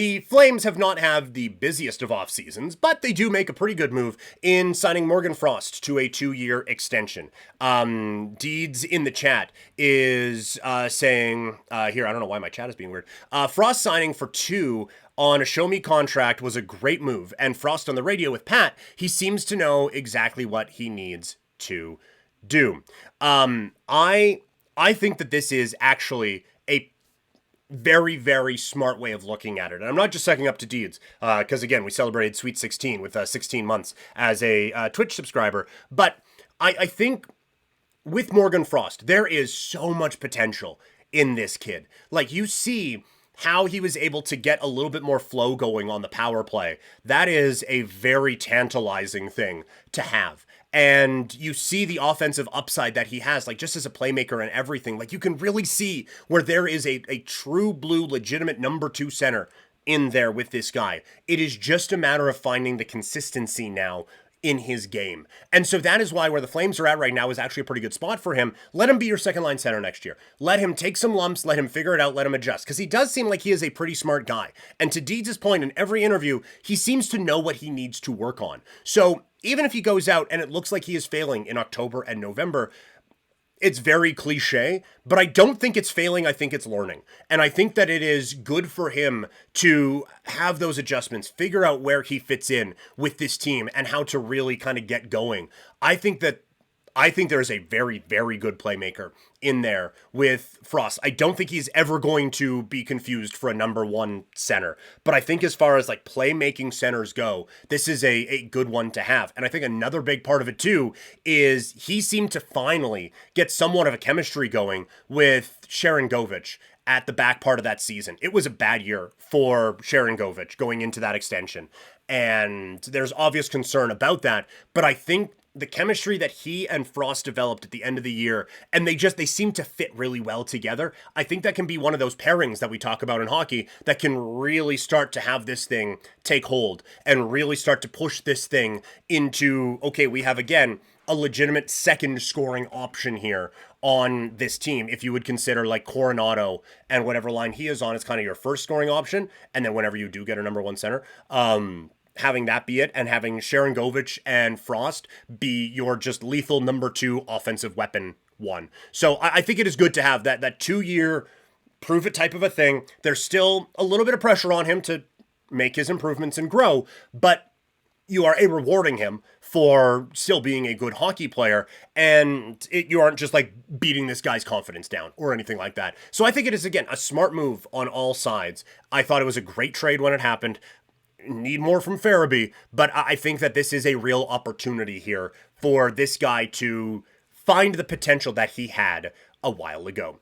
the Flames have not had the busiest of off seasons, but they do make a pretty good move in signing Morgan Frost to a 2-year extension. Deeds in the chat is saying, here, I don't know why my chat is being weird. Frost signing for 2 on a show me contract was a great move, and Frost on the radio with Pat, he seems to know exactly what he needs to do. I think that this is actually a very, very smart way of looking at it. And I'm not just sucking up to Deeds, because again, we celebrated Sweet 16 with 16 months as a Twitch subscriber. But I think with Morgan Frost, there is so much potential in this kid. Like, you see how he was able to get a little bit more flow going on the power play. That is a very tantalizing thing to have. And you see the offensive upside that he has, like just as a playmaker and everything. Like, you can really see where there is a true blue, legitimate number 2 center in there with this guy. It is just a matter of finding the consistency now in his game. And so that is why where the Flames are at right now is actually a pretty good spot for him. Let him be your second line center next year. Let him take some lumps, let him figure it out, let him adjust. Because he does seem like he is a pretty smart guy. And to Deeds' point, in every interview, he seems to know what he needs to work on. So even if he goes out and it looks like he is failing in October and November, it's very cliche, but I don't think it's failing. I think it's learning. And I think that it is good for him to have those adjustments, figure out where he fits in with this team and how to really kind of get going. I think there is a very, very good playmaker in there with Frost. I don't think he's ever going to be confused for a number 1 center. But I think as far as like playmaking centers go, this is a good one to have. And I think another big part of it too is he seemed to finally get somewhat of a chemistry going with Sharonovgich at the back part of that season. It was a bad year for Sharonovgich going into that extension. And there's obvious concern about that. But I think the chemistry that he and Frost developed at the end of the year, and they seem to fit really well together. I think that can be one of those pairings that we talk about in hockey that can really start to have this thing take hold and really start to push this thing into, okay, we have again a legitimate second scoring option here on this team. If you would consider like Coronado and whatever line he is on is kind of your first scoring option, and then whenever you do get a number 1 center, having that be it, and having Sharonovgich and Frost be your just lethal number 2 offensive weapon 1. So I think it is good to have that 2-year prove it type of a thing. There's still a little bit of pressure on him to make his improvements and grow, but you are rewarding him for still being a good hockey player, and you aren't just like beating this guy's confidence down or anything like that. So I think it is, again, a smart move on all sides. I thought it was a great trade when it happened. Need more from Farabee, but I think that this is a real opportunity here for this guy to find the potential that he had a while ago.